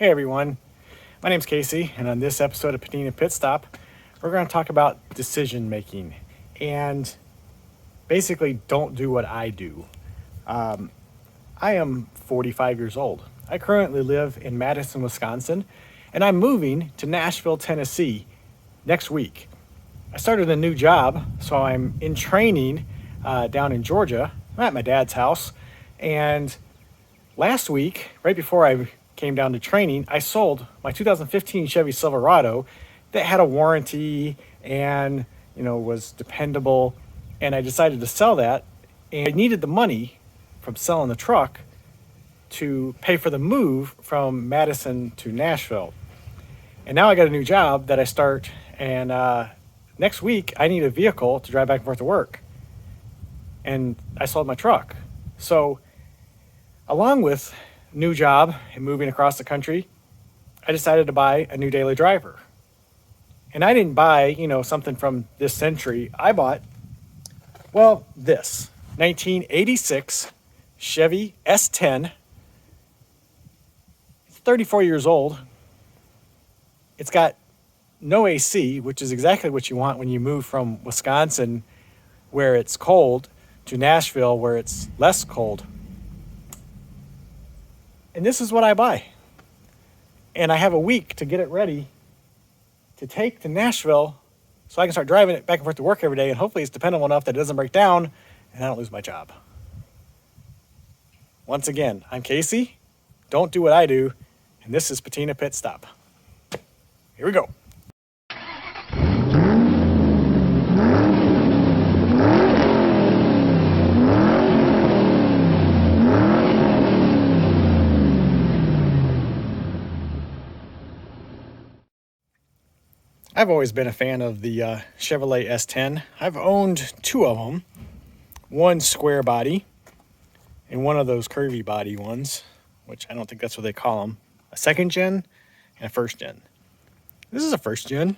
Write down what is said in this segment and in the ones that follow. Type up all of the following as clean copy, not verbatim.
Hey everyone, my name's Casey, and on this episode of Patina Pit Stop, we're going to talk about decision making and basically don't do what I do. I am 45 years old. I currently live in Madison, Wisconsin, and I'm moving to Nashville, Tennessee next week. I started a new job, so I'm in training down in Georgia. I'm at my dad's house, and last week, right before I came down to training, I sold my 2015 Chevy Silverado that had a warranty and was dependable, and I decided to sell that, and I needed the money from selling the truck to pay for the move from Madison to Nashville. And now I got a new job that I start, and next week I need a vehicle to drive back and forth to work, and I sold my truck. So along with new job and moving across the country, I decided to buy a new daily driver. And I didn't buy, something from this century. I bought, this 1986 Chevy S10. It's 34 years old. It's got no AC, which is exactly what you want when you move from Wisconsin, where it's cold, to Nashville, where it's less cold. And this is what I buy. And I have a week to get it ready to take to Nashville so I can start driving it back and forth to work every day. And hopefully it's dependable enough that it doesn't break down and I don't lose my job. Once again, I'm Casey. Don't do what I do. And this is Patina Pit Stop. Here we go. I've always been a fan of the Chevrolet S10. I've owned two of them, one square body and one of those curvy body ones, which I don't think that's what they call them, a second gen and a first gen. This is a first gen,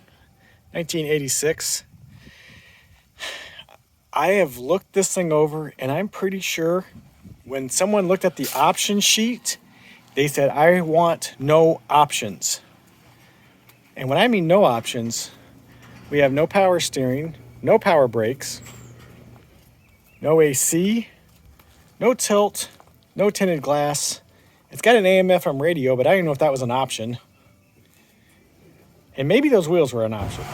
1986. I have looked this thing over, and I'm pretty sure when someone looked at the option sheet, they said, I want no options. And when I mean no options, we have no power steering, no power brakes, no AC, no tilt, no tinted glass. It's got an AM/FM radio, but I didn't know if that was an option. And maybe those wheels were an option.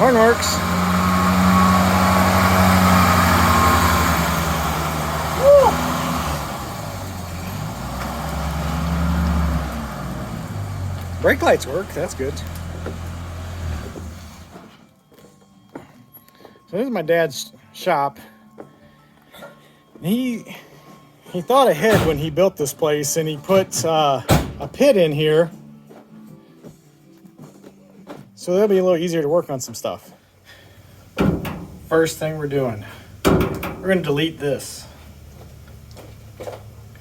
Horn works. Woo. Brake lights work, that's good. So this is my dad's shop. He thought ahead when he built this place, and he put a pit in here so that'll be a little easier to work on some stuff. First thing we're doing, we're going to delete this.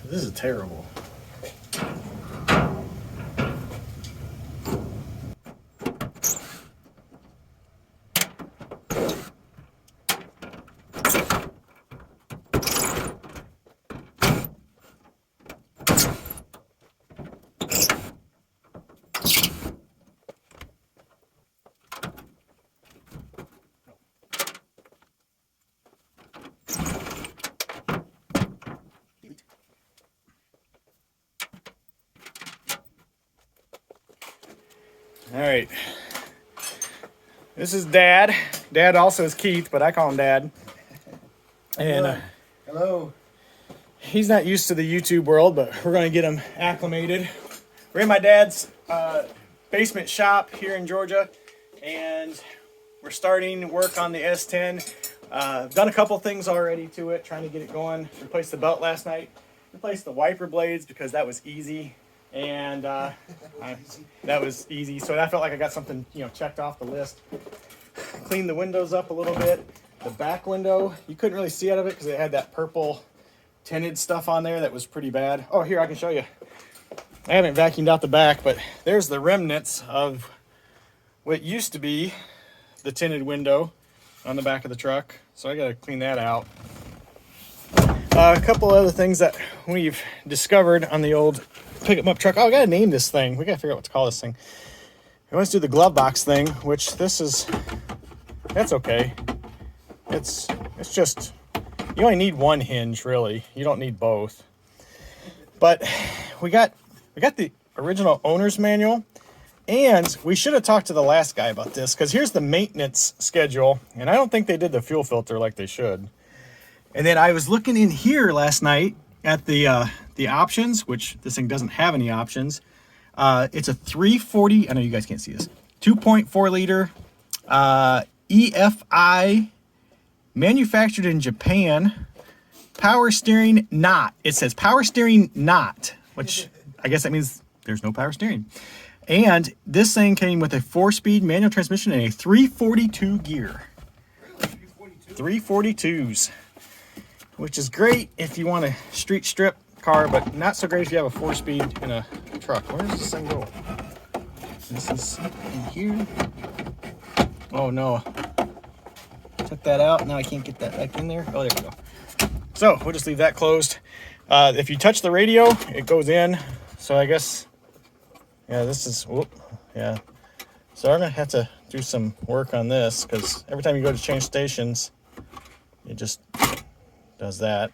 This is terrible. All right, this is Dad. Dad also is Keith, but I call him Dad. And Hello. He's not used to the YouTube world, but we're going to get him acclimated. We're in my dad's basement shop here in Georgia, and we're starting work on the S10. I've done a couple things already to it, trying to get it going. Replaced the belt last night. Replaced the wiper blades because that was easy. And that was easy, so I felt like I got something checked off the list. Cleaned the windows up a little bit. The back window, you couldn't really see out of it because it had that purple tinted stuff on there that was pretty bad. Oh, here, I can show you. I haven't vacuumed out the back, but there's the remnants of what used to be the tinted window on the back of the truck. So I got to clean that out. A couple other things that we've discovered on the old pickup truck. Oh, I got to name this thing. We got to figure out what to call this thing. We want to do the glove box thing, which this is, that's okay. It's just, you only need one hinge really. You don't need both. But we got the original owner's manual, and we should have talked to the last guy about this, because here's the maintenance schedule, and I don't think they did the fuel filter like they should. And then I was looking in here last night at the options, which this thing doesn't have any options. It's a 340, I know you guys can't see this, 2.4 liter EFI, manufactured in Japan, power steering not. It says power steering not, which I guess that means there's no power steering. And this thing came with a 4-speed manual transmission and a 342 gear. Really? 342s, which is great if you want a street strip car, but not so great if you have a 4-speed in a truck. Where does this thing go? This is in here. Oh no. Took that out. Now I can't get that back in there. Oh, there we go. So we'll just leave that closed. If you touch the radio, it goes in. So I guess, yeah, this is, whoop, yeah. So I'm gonna have to do some work on this, because every time you go to change stations, it just does that.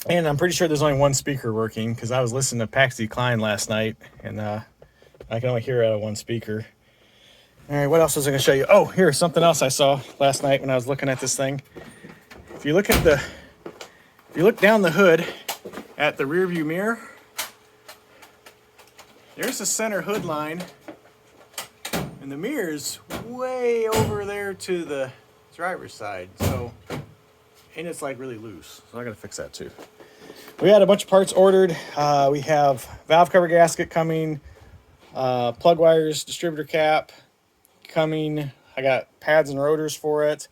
And I'm pretty sure there's only one speaker working, because I was listening to Paxi Klein last night, and I can only hear out of one speaker. All right, what else was I gonna show you? Oh, here's something else I saw last night when I was looking at this thing. If you look down the hood at the rear view mirror, there's the center hood line, and the mirror's way over there to the driver's side. So, and it's like really loose. So I gotta fix that too. We had a bunch of parts ordered. We have valve cover gasket coming, plug wires, distributor cap coming. I got pads and rotors for it.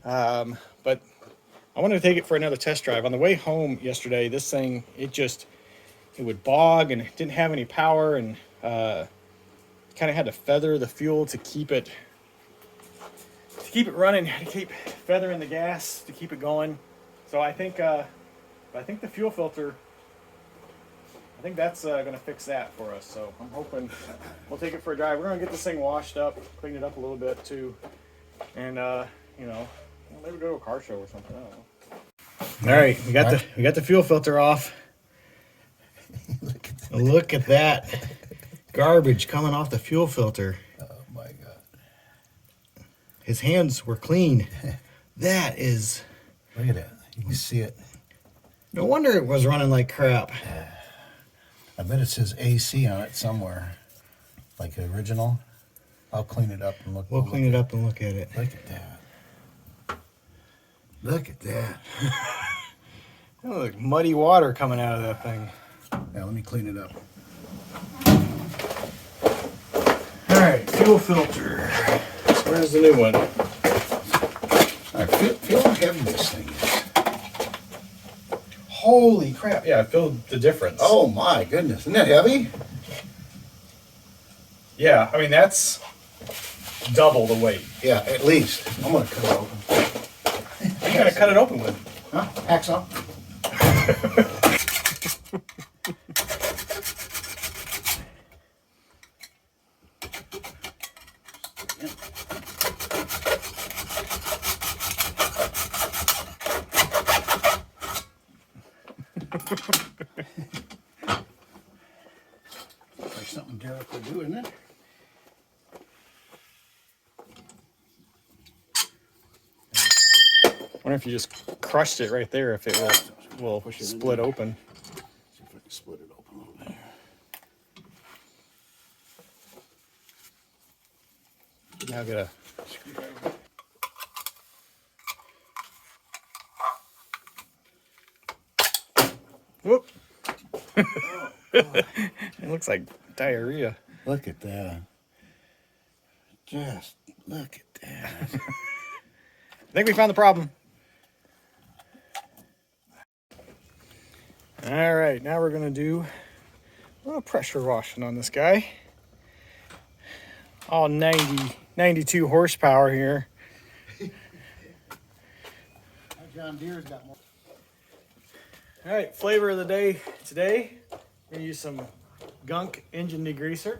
But I wanted to take it for another test drive. On the way home yesterday, this thing, it would bog and it didn't have any power, and kind of had to feather the fuel to keep it running, to keep feathering the gas to keep it going. So I think the fuel filter, I think that's going to fix that for us. So I'm hoping we'll take it for a drive. We're going to get this thing washed up, clean it up a little bit too, and maybe go to a car show or something. I don't know. All right, we got the fuel filter off. Look at that garbage coming off the fuel filter. Oh my God! His hands were clean. That is. Look at that. You can see it. No wonder it was running like crap. I bet it says AC on it somewhere, like the original. I'll clean it up and look. We'll clean it up and look at it. Look at that. Look at that. Oh, like muddy water coming out of that thing. Yeah, let me clean it up. All right, fuel filter. Where's the new one? All right, feel how heavy this thing is. Holy crap. Yeah, I feel the difference. Oh my goodness. Isn't that heavy? Yeah, I mean, that's double the weight. Yeah, at least. I'm going to cut it open. What are you going to cut it open with? Huh? Hacksaw. Like something Derek would do, isn't it? I wonder if you just crushed it right there, if it will split open. See if I can split it open over there. Now I've got a Screwdriver. whoop. It looks like diarrhea. Look at that. Just look at that. I think we found the problem. All right, now we're gonna do a little pressure washing on this guy. all 92 horsepower here. John Deere's got more. All right, flavor of the day today. We're gonna use some gunk engine degreaser.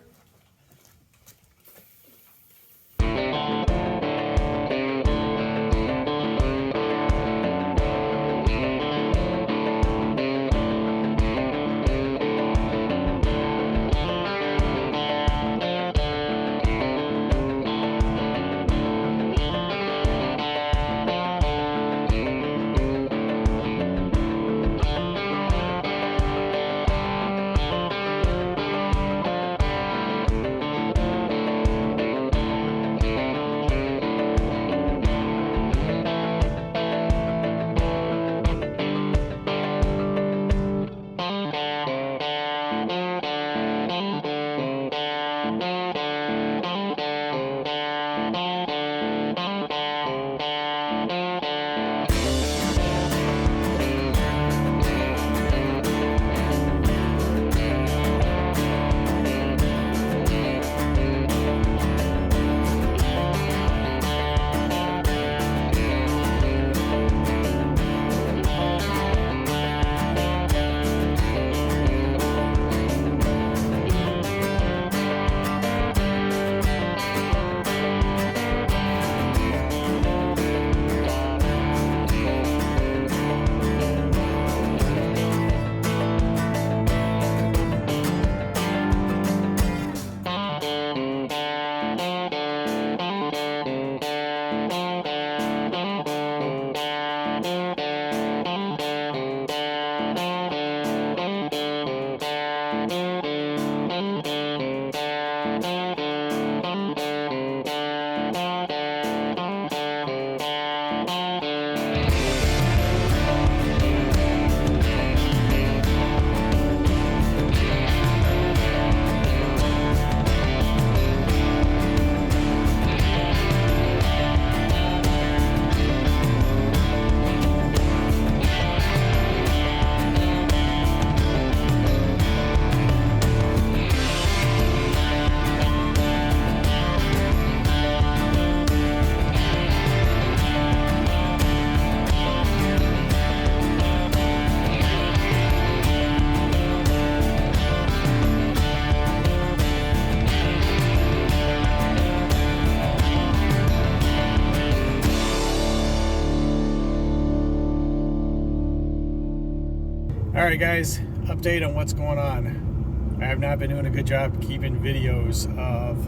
Alright guys, update on what's going on. I have not been doing a good job keeping videos of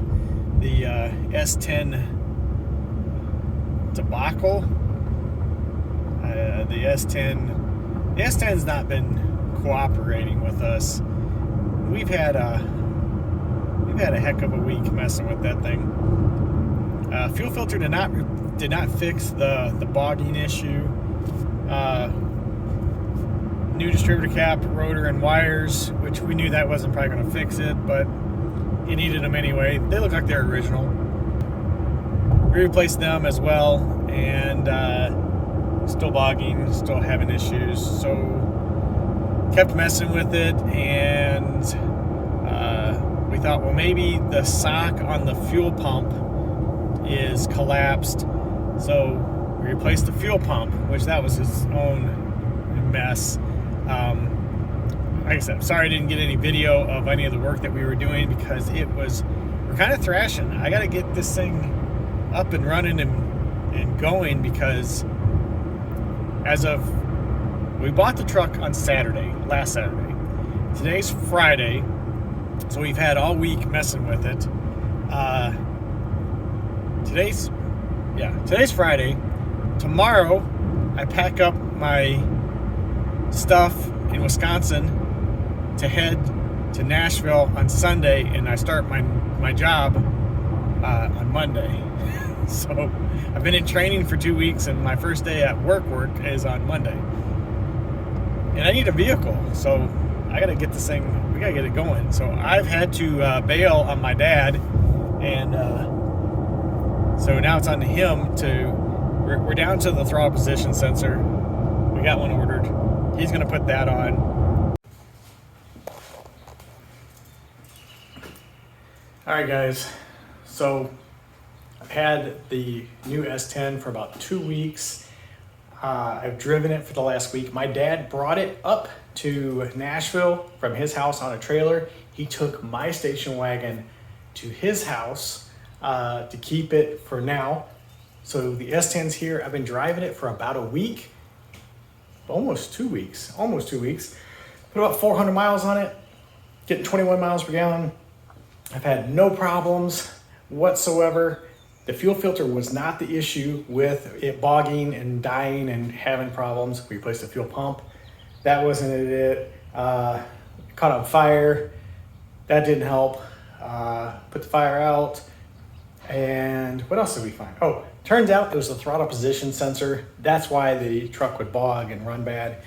the S10 debacle. The S10's not been cooperating with us. We've had a heck of a week messing with that thing. Fuel filter did not fix the bogging issue. New distributor cap, rotor, and wires, which we knew that wasn't probably going to fix it, but it needed them anyway. They look like they're original. We replaced them as well, and still bogging, still having issues. So kept messing with it, and we thought, well, maybe the sock on the fuel pump is collapsed. So we replaced the fuel pump, which that was its own mess. Like I said, sorry I didn't get any video of any of the work that we were doing because we're kind of thrashing. I got to get this thing up and running and going because we bought the truck on last Saturday. Today's Friday, so we've had all week messing with it. Today's Friday. Tomorrow, I pack up my stuff in Wisconsin to head to Nashville on Sunday, and I start my job on Monday. So I've been in training for 2 weeks, and my first day at work is on Monday. And I need a vehicle, so I gotta get this thing, we gotta get it going. So I've had to bail on my dad, and so now it's on to him we're down to the throttle position sensor. We got one ordered. He's gonna put that on. All right, guys. So I've had the new S10 for about 2 weeks. I've driven it for the last week. My dad brought it up to Nashville from his house on a trailer. He took my station wagon to his house to keep it for now. So the S10's here. I've been driving it for about a week, almost 2 weeks. Put about 400 miles on it, getting 21 miles per gallon. I've had no problems whatsoever. The fuel filter was not the issue with it bogging and dying and having problems. We replaced the fuel pump. That wasn't it. Caught on fire. That didn't help. Put the fire out. And what else did we find? Oh, turns out it was the throttle position sensor. That's why the truck would bog and run bad.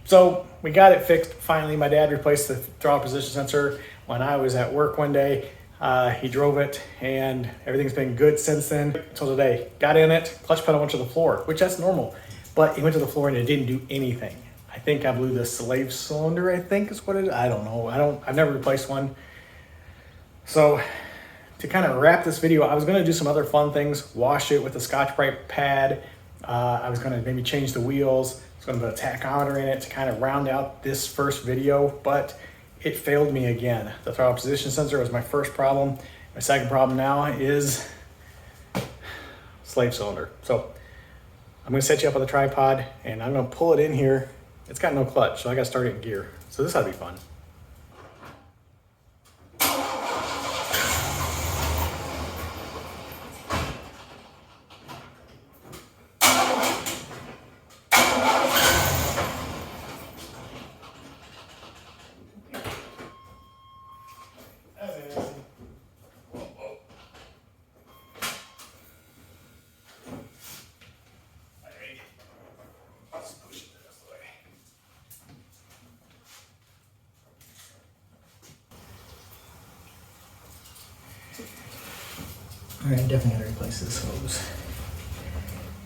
So we got it fixed. Finally, my dad replaced the throttle position sensor when I was at work one day. He drove it and everything's been good since then until today. Got in it, clutch pedal went to the floor, which that's normal, but it went to the floor and it didn't do anything. I think I blew the slave cylinder, I think is what it is. I don't know. I've never replaced one. So to kind of wrap this video, I was going to do some other fun things, wash it with a Scotch-Brite pad. I was going to maybe change the wheels. I was going to put a tachometer in it to kind of round out this first video, but it failed me again. The throttle position sensor was my first problem. My second problem now is slave cylinder. So I'm gonna set you up on the tripod and I'm gonna pull it in here. It's got no clutch, so I gotta start it in gear. So this ought to be fun. All right, definitely gotta replace this hose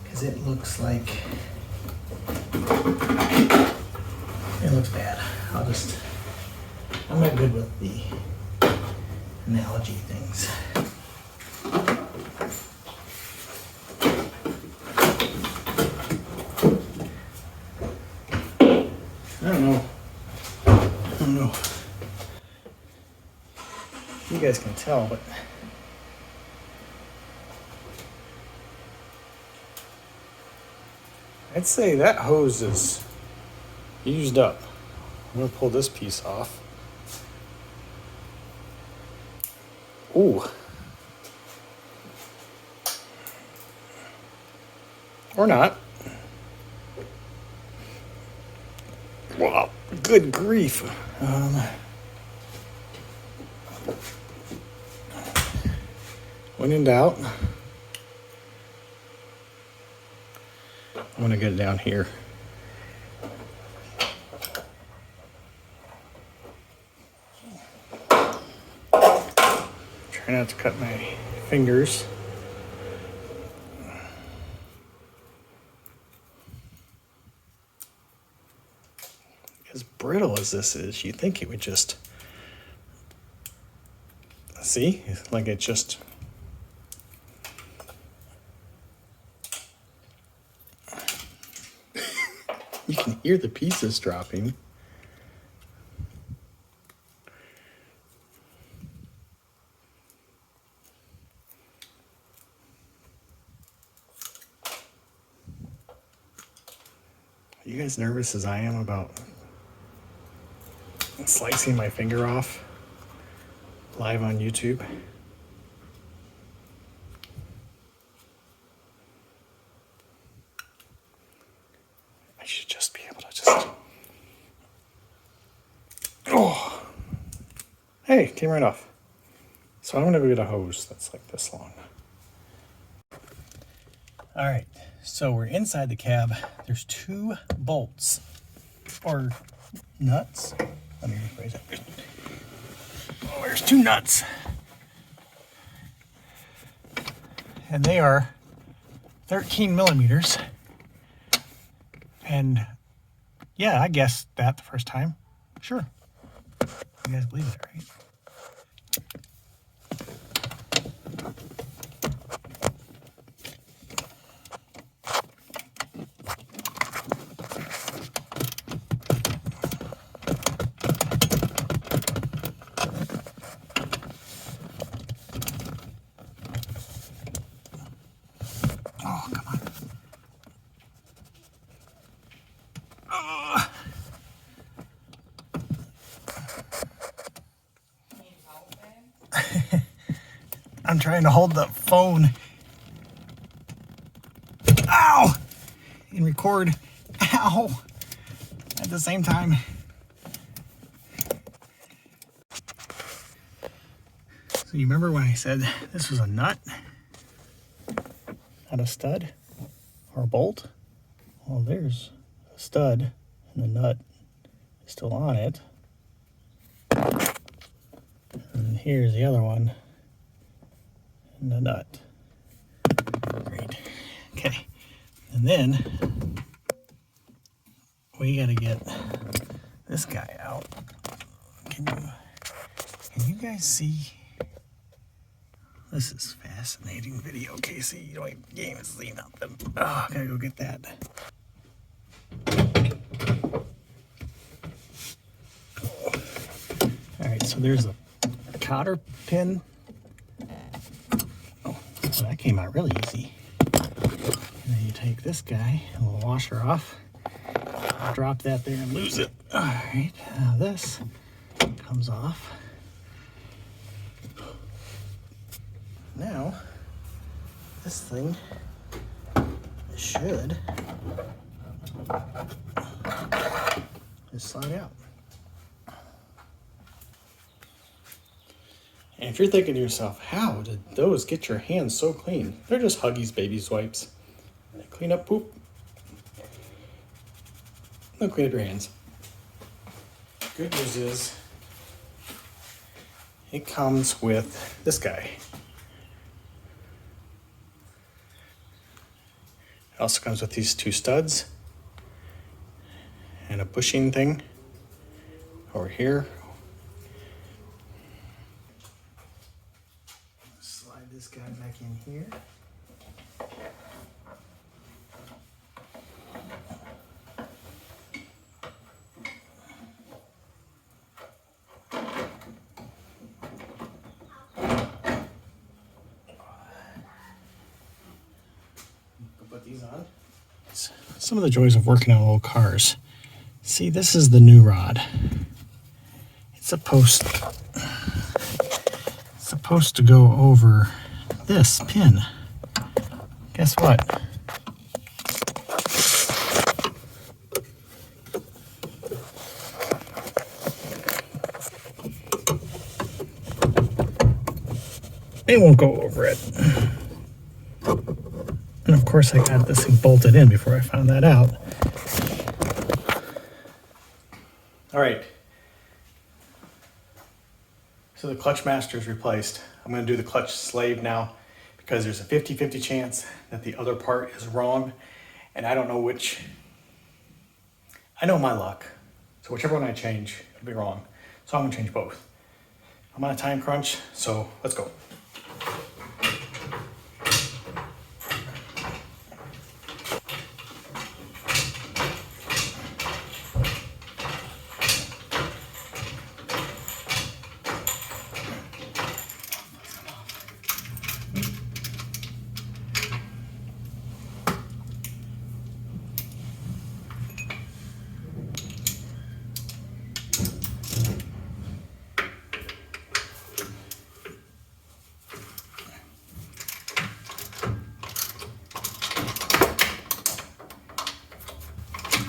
because it looks like it looks bad. I'm not good with the analogy things. I don't know. You guys can tell, but I'd say that hose is used up. I'm gonna pull this piece off. Ooh. Or not. Wow, good grief. When in doubt, I'm gonna get it down here. Try not to cut my fingers. As brittle as this is, you'd think it would just, see, like it just, you can hear the pieces dropping. Are you guys nervous as I am about slicing my finger off live on YouTube? I should just be able to just... Oh! Hey, came right off. So I'm gonna go get a hose that's like this long. All right, so we're inside the cab. There's 2 bolts, or nuts. Let me rephrase it. Oh, there's 2 nuts. And they are 13 millimeters. And yeah, I guessed that the first time. Sure. You guys believe it, right? I'm trying to hold the phone. Ow! And record. Ow! At the same time. So you remember when I said this was a nut? Not a stud or a bolt? Well, there's a stud and the nut is still on it. And here's the other one and the nut. Great. Okay. And then we got to get this guy out. Can you guys see? This is fascinating video, Casey. You don't even see nothing. Oh, I gotta go get that. All right, so there's a cotter pin. Oh, well, that came out really easy. And then you take this guy, a little washer off, drop that there and lose it. All right, now this comes off. Now, this thing should just slide out. And if you're thinking to yourself, how did those get your hands so clean? They're just Huggies baby wipes. They clean up poop. They'll clean up your hands. Good news is, it comes with this guy. It also comes with these two studs and a bushing thing over here. Slide this guy back in here. Put these on. Some of the joys of working on old cars. See, this is the new rod. It's supposed to go over this pin. Guess what? It won't go over it. And of course I got this thing bolted in before I found that out. All right. So the clutch master is replaced. I'm going to do the clutch slave now because there's a 50-50 chance that the other part is wrong. And I don't know which. I know my luck. So whichever one I change, it'll be wrong. So I'm going to change both. I'm on a time crunch, so let's go.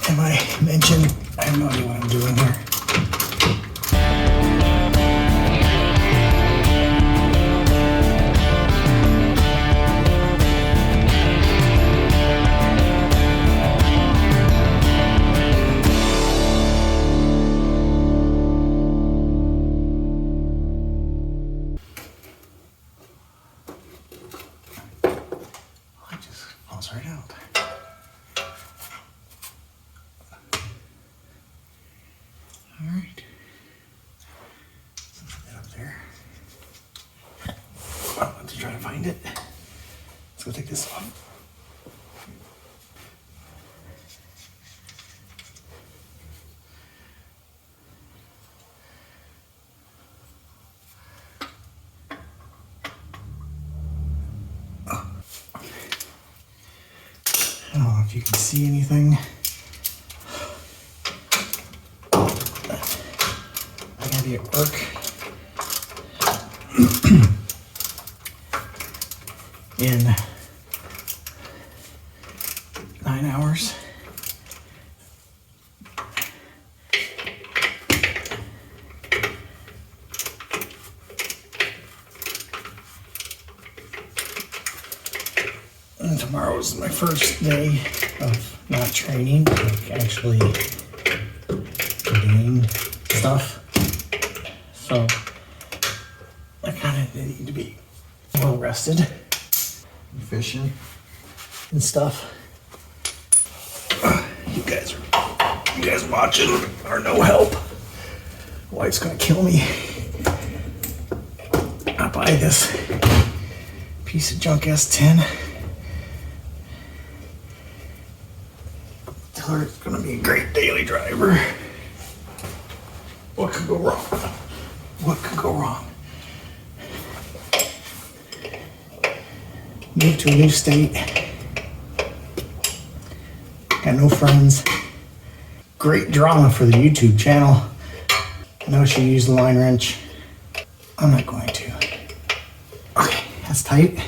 Am I mentioned? I have no idea what I'm doing here. It just falls right out. All right. Put that up there. I'll have to try to find it. Let's go take this off. I don't know if you can see anything. I gotta be at work. in 9 hours. And tomorrow is my first day of not training, like actually doing stuff. So I kind of need to be well rested, Fishing. and stuff. You guys watching are no help. Wife's gonna kill me. I buy this piece of junk S10. Tell her it's gonna be a great daily driver. What could go wrong? What could go wrong? Moved to a new state. Got no friends. Great drama for the YouTube channel. I know she used the line wrench. I'm not going to. Okay, that's tight.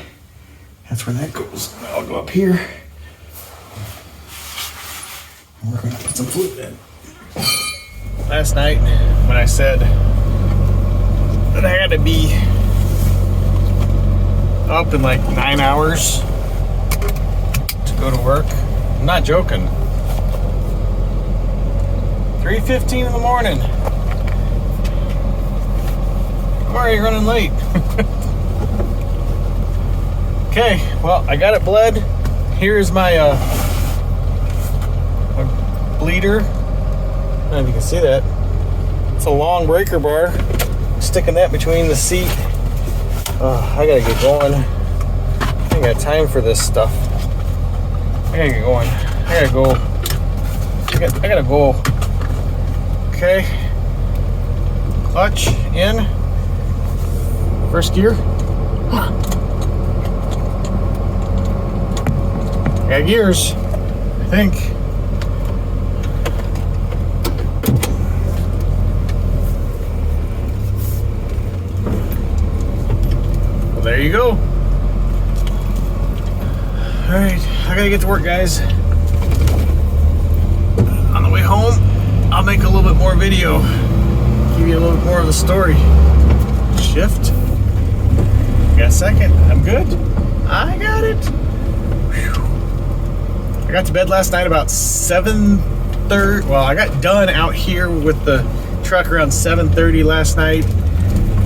That's where that goes. I'll go up here. And we're gonna put some fluid in. Last night, when I said that I had to be up in like 9 hours to go to work, I'm not joking. 3:15 in the morning. I'm already running late. Okay, well, I got it bled. Here's my bleeder. I don't know if you can see that. It's a long breaker bar. Sticking that between the seat. I gotta get going. I ain't got time for this stuff. I gotta get going. I gotta go. I gotta go. Okay. Clutch in. First gear. Got gears, I think. Well, there you go. All right, I gotta get to work, guys. On the way home, I'll make a little bit more video. Give you a little bit more of the story. Shift. Got a second. I'm good. I got it. Whew. I got to bed last night about 7:30. Well, I got done out here with the truck around 7:30 last night.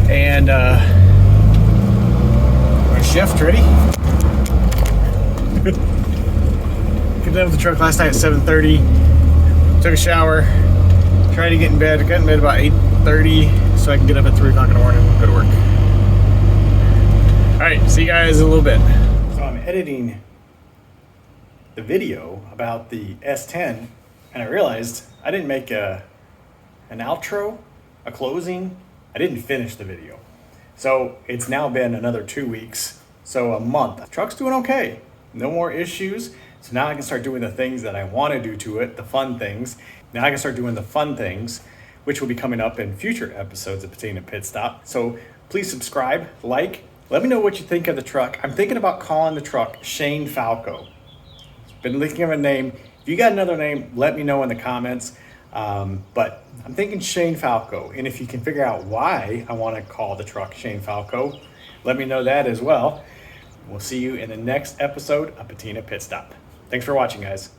And my shift ready. Got done with the truck last night at 7:30. Took a shower. Tried to get in bed. Got in bed about 8:30 so I can get up at 3 o'clock in the morning and go to work. All right, see you guys in a little bit. So I'm editing the video about the S10, and I realized I didn't make an outro, a closing. I didn't finish the video. So it's now been another 2 weeks, so a month. The truck's doing okay, no more issues. So now I can start doing the things that I want to do to it, the fun things. Now I can start doing the fun things, which will be coming up in future episodes of Patina Pit Stop. So please subscribe, like, let me know what you think of the truck. I'm thinking about calling the truck Shane Falco. Been thinking of a name. If you got another name, let me know in the comments. But I'm thinking Shane Falco. And if you can figure out why I want to call the truck Shane Falco, let me know that as well. We'll see you in the next episode of Patina Pit Stop. Thanks for watching, guys.